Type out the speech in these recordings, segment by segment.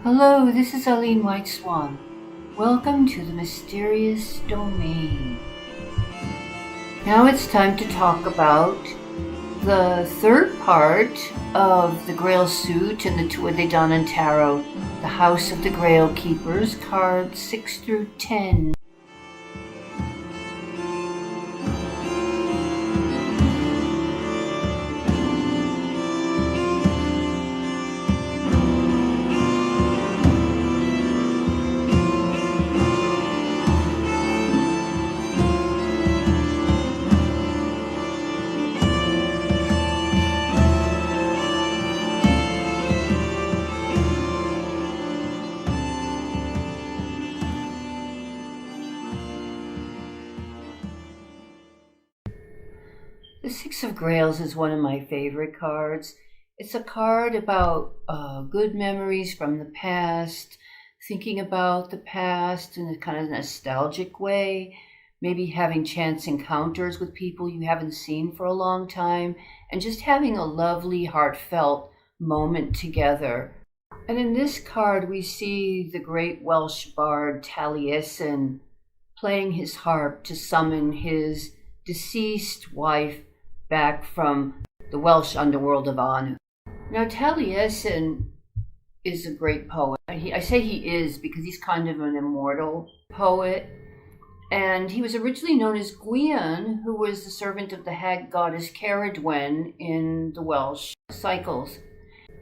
Hello, this is Eileen White Swan. Welcome to the mysterious domain. Now it's time to talk about the third part of the Grail suit in the tuathadedanaantarot, the House of the Grail Keepers, cards 6 through 10. The Six of Grails is one of my favorite cards. It's a card about good memories from the past, thinking about the past in a kind of nostalgic way, maybe having chance encounters with people you haven't seen for a long time, and just having a lovely, heartfelt moment together. And in this card, we see the great Welsh bard Taliesin playing his harp to summon his deceased wife back from the Welsh underworld of Anu. Now, Taliesin is a great poet. I say he is because he's kind of an immortal poet. And he was originally known as Gwion, who was the servant of the hag goddess Ceridwen in the Welsh cycles.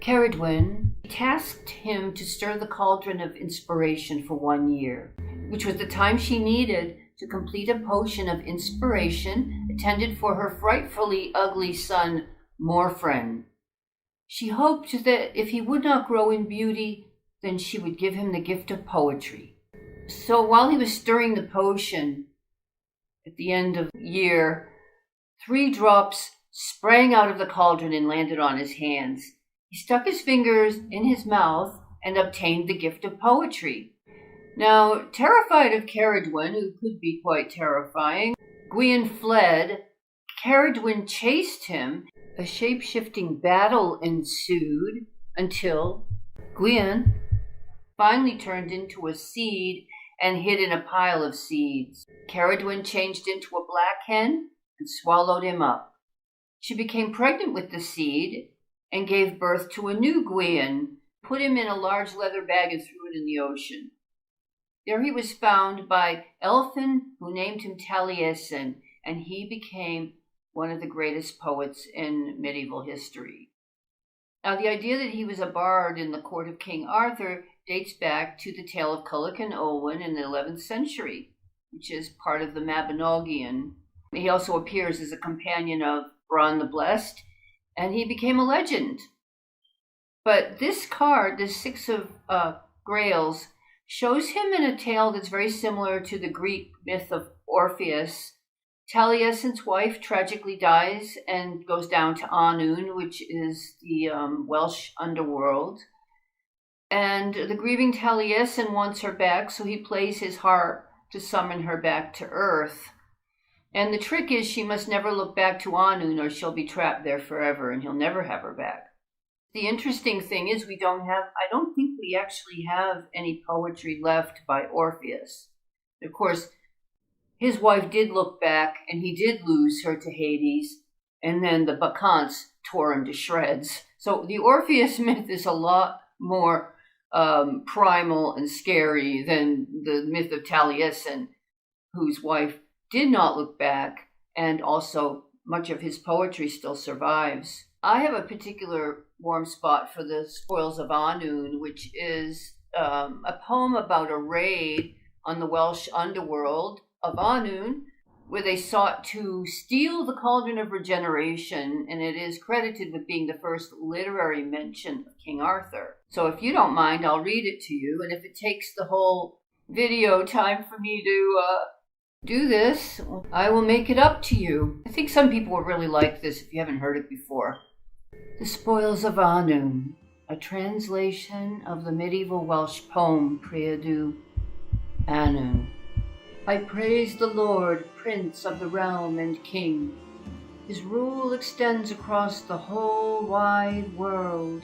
Ceridwen tasked him to stir the cauldron of inspiration for 1 year, which was the time she needed to complete a potion of inspiration intended for her frightfully ugly son, Morfren. She hoped that if he would not grow in beauty, then she would give him the gift of poetry. So while he was stirring the potion, at the end of the year, 3 drops sprang out of the cauldron and landed on his hands. He stuck his fingers in his mouth and obtained the gift of poetry. Now, terrified of Ceridwen, who could be quite terrifying, Gwion fled. Ceridwen chased him. A shape-shifting battle ensued until Gwion finally turned into a seed and hid in a pile of seeds. Ceridwen changed into a black hen and swallowed him up. She became pregnant with the seed and gave birth to a new Gwion, put him in a large leather bag and threw it in the ocean. There he was found by Elfin, who named him Taliesin, and he became one of the greatest poets in medieval history. Now, the idea that he was a bard in the court of King Arthur dates back to the tale of Culhwch and Olwen in the 11th century, which is part of the Mabinogion. He also appears as a companion of Bran the Blessed, and he became a legend. But this card, the Six of Grails, shows him in a tale that's very similar to the Greek myth of Orpheus. Taliesin's wife tragically dies and goes down to Anu, which is the Welsh underworld. And the grieving Taliesin wants her back, so he plays his harp to summon her back to Earth. And the trick is she must never look back to Anu, or she'll be trapped there forever, and he'll never have her back. The interesting thing is I don't think we actually have any poetry left by Orpheus. Of course, his wife did look back, and he did lose her to Hades, and then the Bacchantes tore him to shreds. So the Orpheus myth is a lot more primal and scary than the myth of Taliesin, whose wife did not look back, and also much of his poetry still survives. I have a particular warm spot for the Spoils of Anu, which is a poem about a raid on the Welsh underworld of Anu, where they sought to steal the Cauldron of Regeneration, and it is credited with being the first literary mention of King Arthur. So if you don't mind, I'll read it to you, and if it takes the whole video time for me to do this, I will make it up to you. I think some people will really like this if you haven't heard it before. The Spoils of Anu, a translation of the medieval Welsh poem Priodu Anu. I praise the Lord, Prince of the realm and King. His rule extends across the whole wide world.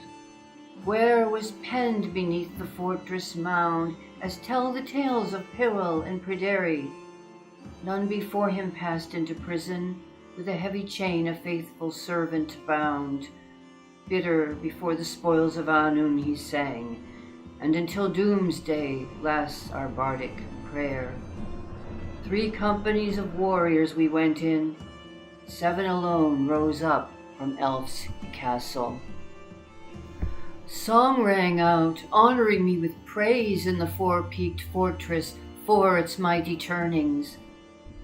where was penned beneath the fortress mound, as tell the tales of Pyrrhul and Pryderi. None before him passed into prison, with a heavy chain a faithful servant bound. Bitter before the spoils of Annwn he sang, and until doomsday lasts our bardic prayer. 3 companies of warriors we went in, 7 alone rose up from Elf's castle. Song rang out, honoring me with praise in the 4-peaked fortress for its mighty turnings.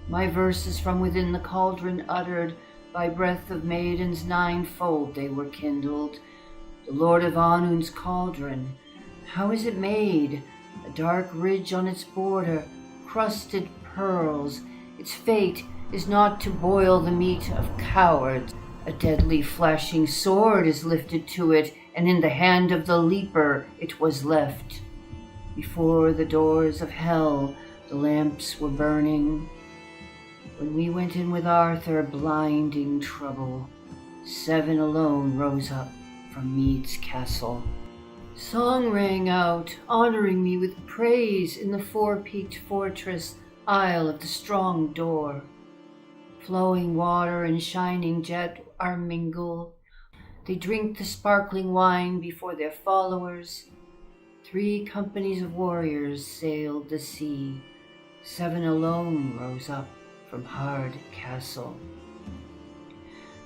My verses from within the cauldron uttered, by breath of maidens 9-fold they were kindled. The Lord of Annwn's cauldron, how is it made? A dark ridge on its border, crusted pearls. Its fate is not to boil the meat of cowards. A deadly flashing sword is lifted to it, and in the hand of the leaper it was left. Before the doors of hell the lamps were burning. When we went in with Arthur, blinding trouble, 7 alone rose up from Mead's castle. Song rang out, honoring me with praise in the 4-peaked fortress, Isle of the Strong Door. Flowing water and shining jet are mingled. They drink the sparkling wine before their followers. 3 companies of warriors sailed the sea. 7 alone rose up from Hard Castle.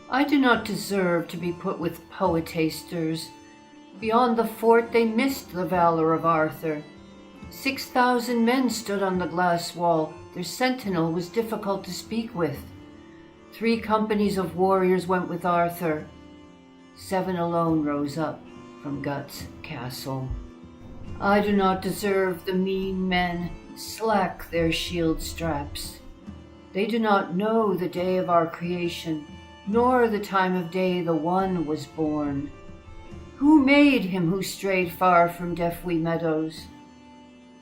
I do not deserve to be put with poetasters. Beyond the fort they missed the valor of Arthur. 6,000 men stood on the glass wall. Their sentinel was difficult to speak with. 3 companies of warriors went with Arthur. 7 alone rose up from Gut's castle. I do not deserve the mean men slack their shield straps. They do not know the day of our creation, nor the time of day the One was born. Who made him who strayed far from Deafwy meadows?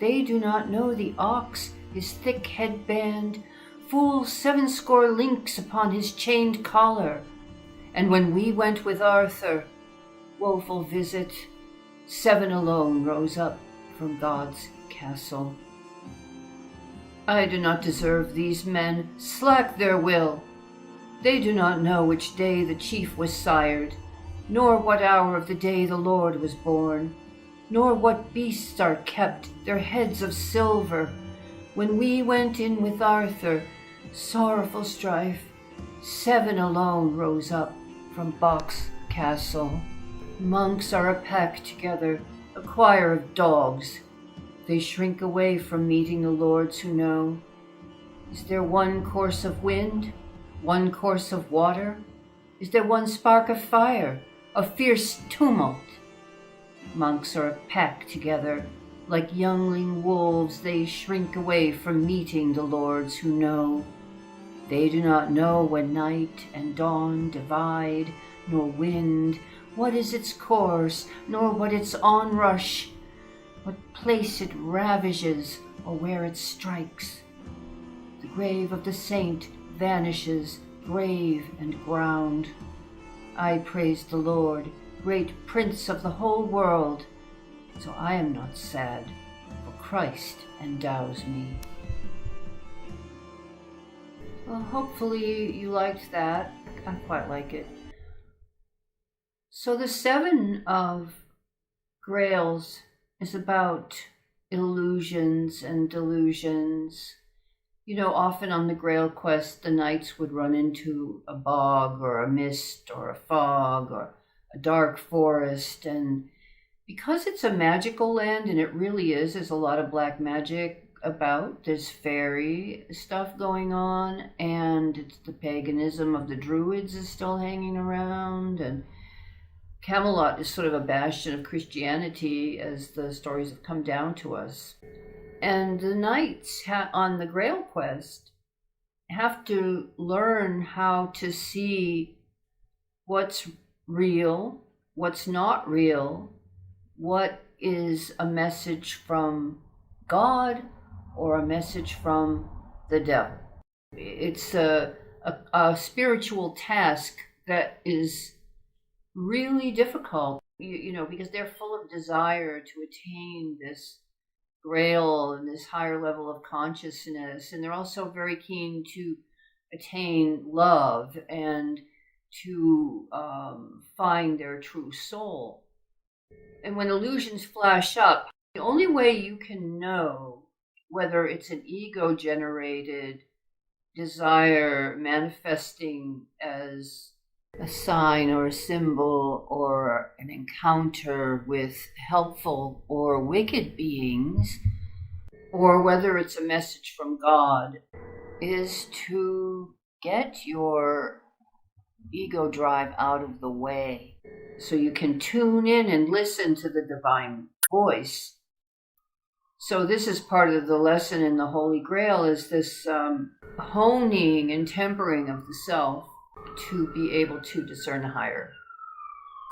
They do not know the ox, his thick headband, full 70 links upon his chained collar. And when we went with Arthur, woeful visit, 7 alone rose up from God's castle. I do not deserve these men, slack their will. They do not know which day the chief was sired, nor what hour of the day the Lord was born, nor what beasts are kept, their heads of silver. When we went in with Arthur, sorrowful strife, 7 alone rose up from Box Castle. Monks are a pack together, a choir of dogs. They shrink away from meeting the lords who know. Is there one course of wind, one course of water? Is there one spark of fire, of fierce tumult? Monks are a pack together, like youngling wolves. They shrink away from meeting the lords who know. They do not know when night and dawn divide, nor wind, what is its course, nor what its onrush, what place it ravages, or where it strikes. The grave of the saint vanishes, grave and ground. I praise the Lord, great Prince of the whole world, so I am not sad, for Christ endows me. Well, hopefully you liked that. I quite like it. So the 7 of Grails is about illusions and delusions. You know, often on the Grail quest, the knights would run into a bog or a mist or a fog or a dark forest. And because it's a magical land, and it really is, there's a lot of black magic about. There's fairy stuff going on, and it's the paganism of the druids is still hanging around, and Camelot is sort of a bastion of Christianity as the stories have come down to us. And the knights on the Grail quest have to learn how to see what's real, what's not real, what is a message from God or a message from the devil. It's a spiritual task that is really difficult. because they're full of desire to attain this grail and this higher level of consciousness. And they're also very keen to attain love and to find their true soul. And when illusions flash up, the only way you can know whether it's an ego generated desire manifesting as a sign or a symbol or an encounter with helpful or wicked beings, or whether it's a message from God, is to get your ego drive out of the way so you can tune in and listen to the divine voice. So this is part of the lesson in the Holy Grail, is this honing and tempering of the self to be able to discern a higher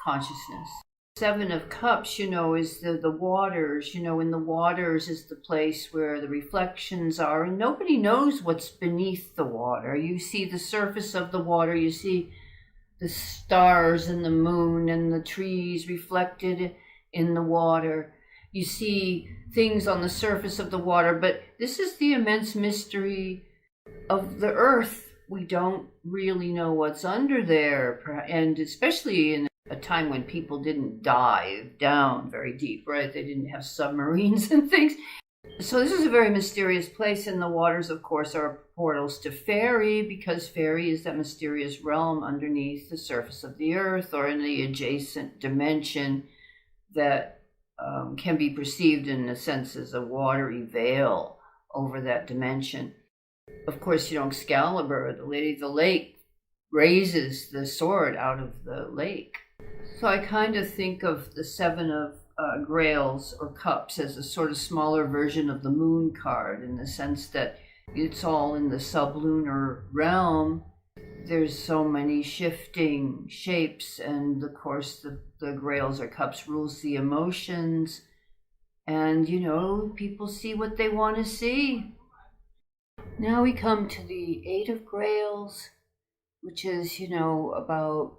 consciousness. Seven of Cups, is the waters. In the waters is the place where the reflections are, and nobody knows what's beneath the water. You see the surface of the water, you see the stars and the moon and the trees reflected in the water. You see things on the surface of the water, but this is the immense mystery of the earth. We don't really know what's under there, and especially in a time when people didn't dive down very deep, right? They didn't have submarines and things. So this is a very mysterious place, and the waters, of course, are portals to Faery, because Faery is that mysterious realm underneath the surface of the earth or in the adjacent dimension that can be perceived in a sense as a watery veil over that dimension. Of course, Excalibur, the Lady of the Lake, raises the sword out of the lake. So I kind of think of the Seven of Grails or Cups as a sort of smaller version of the Moon card, in the sense that it's all in the sublunar realm. There's so many shifting shapes, and of course the Grails or Cups rules the emotions, and people see what they want to see. Now we come to the Eight of Grails, which is about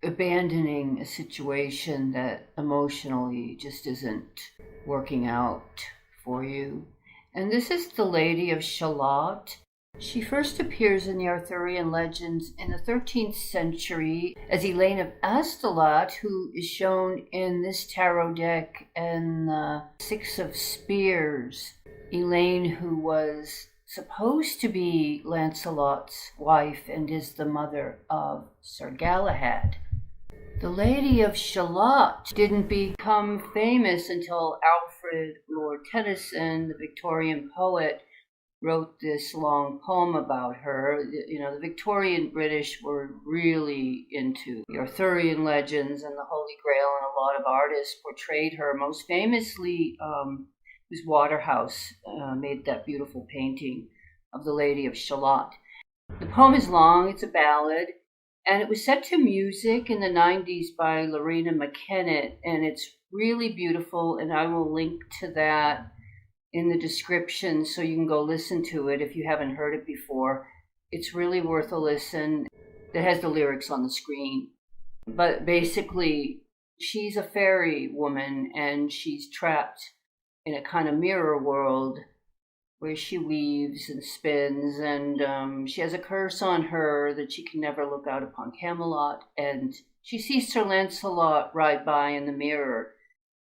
abandoning a situation that emotionally just isn't working out for you. And this is the Lady of Shalott. She first appears in the Arthurian legends in the 13th century as Elaine of Astolat, who is shown in this tarot deck and the Six of Spears. Elaine, who was supposed to be Lancelot's wife and is the mother of Sir Galahad. The Lady of Shalott didn't become famous until Alfred Lord Tennyson, the Victorian poet, wrote this long poem about her. The Victorian British were really into the Arthurian legends and the Holy Grail, and a lot of artists portrayed her. Most famously, was Waterhouse made that beautiful painting of the Lady of Shalott. The poem is long, it's a ballad, and it was set to music in the 90s by Loreen and McKennitt, and it's really beautiful, and I will link to that in the description so you can go listen to it if you haven't heard it before. It's really worth a listen. It has the lyrics on the screen. But basically, she's a fairy woman, and she's trapped in a kind of mirror world where she weaves and spins, and she has a curse on her that she can never look out upon Camelot, and she sees Sir Lancelot ride by in the mirror,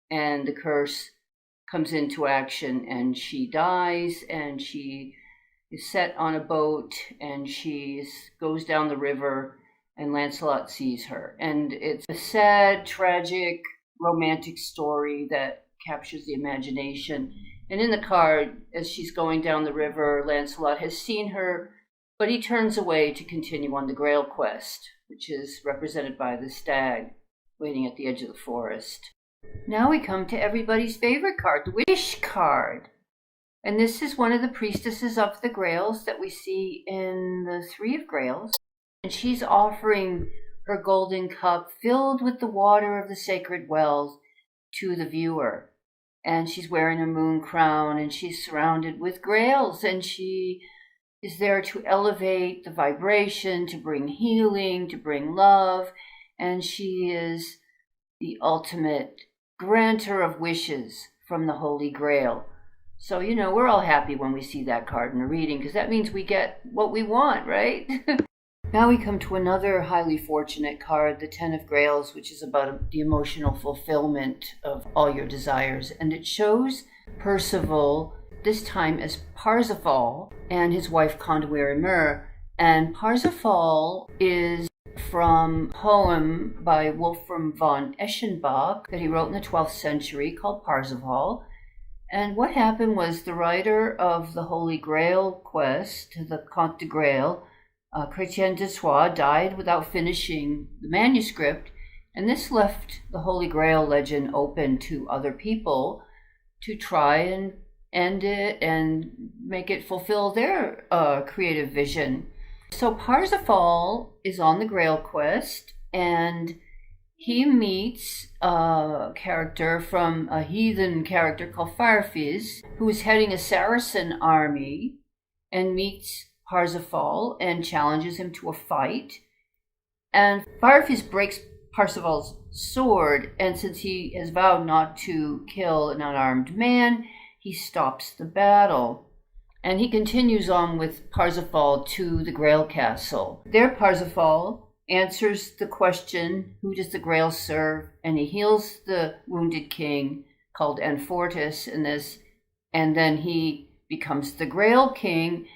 and the curse comes into action, and she dies, and she is set on a boat, and she goes down the river, and Lancelot sees her. And it's a sad, tragic, romantic story that captures the imagination. And in the card, as she's going down the river, Lancelot has seen her, but he turns away to continue on the Grail quest, which is represented by the stag waiting at the edge of the forest. Now we come to everybody's favorite card, the Wish card. And this is one of the priestesses of the Grails that we see in the Three of Grails. And she's offering her golden cup filled with the water of the sacred wells to the viewer. And she's wearing a moon crown, and she's surrounded with Grails, and she is there to elevate the vibration, to bring healing, to bring love, and she is the ultimate granter of wishes from the Holy Grail. So, we're all happy when we see that card in a reading, because that means we get what we want, right? Now we come to another highly fortunate card, the Ten of Grails, which is about the emotional fulfillment of all your desires. And it shows Percival, this time as Parzifal, and his wife Conduir. And Parzifal is from a poem by Wolfram von Eschenbach that he wrote in the 12th century called Parzifal. And what happened was the writer of the Holy Grail quest, the Conte de Grail, Chrétien de Troyes, died without finishing the manuscript, and this left the Holy Grail legend open to other people to try and end it and make it fulfill their creative vision. So Parzifal is on the Grail quest, and he meets a character from a heathen character called Faery, who is heading a Saracen army, and meets Parzifal and challenges him to a fight. And Faery breaks Parzifal's sword, and since he has vowed not to kill an unarmed man, he stops the battle. And he continues on with Parzifal to the Grail Castle. There Parzifal answers the question, who does the Grail serve? And he heals the wounded king called Anfortis in this, and then he becomes the Grail King,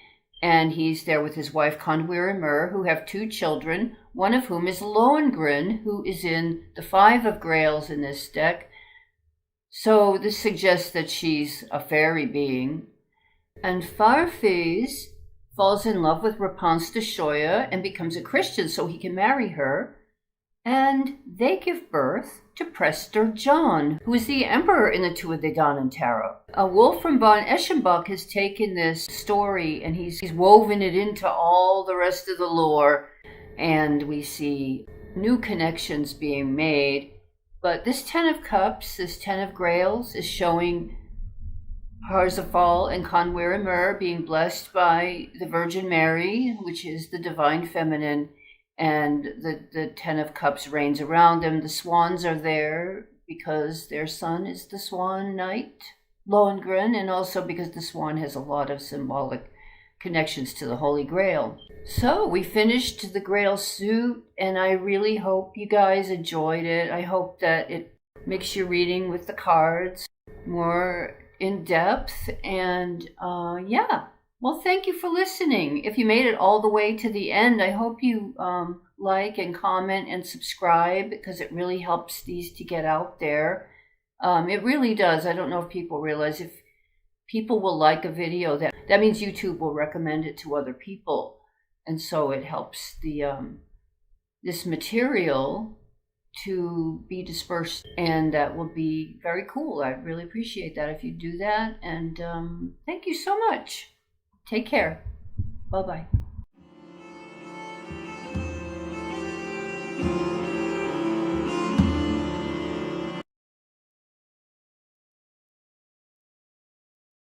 and he's there with his wife Conduir, who have 2 children, one of whom is Lohengrin, who is in the 5 of Grails in this deck. So this suggests that she's a fairy being. And Faery falls in love with Rapunzel de Choya and becomes a Christian so he can marry her. And they give birth to Prester John, who is the emperor in the tuathadedanaantarot. Wolfram von Eschenbach has taken this story and he's woven it into all the rest of the lore, and we see new connections being made. But this 10 of Cups, this 10 of Grails, is showing Parzifal and Conduir being blessed by the Virgin Mary, which is the divine feminine, and the 10 of Cups reigns around them. The swans are there because their son is the Swan Knight, Lohengrin, and also because the swan has a lot of symbolic connections to the Holy Grail. So we finished the Grail suit, and I really hope you guys enjoyed it. I hope that it makes your reading with the cards more in depth, and well, thank you for listening. If you made it all the way to the end, I hope you like and comment and subscribe, because it really helps these to get out there. It really does. I don't know if people realize, if people will like a video, that means YouTube will recommend it to other people, and so it helps the this material to be dispersed, and that will be very cool. I'd really appreciate that if you do that, and thank you so much. Take care. Bye-bye.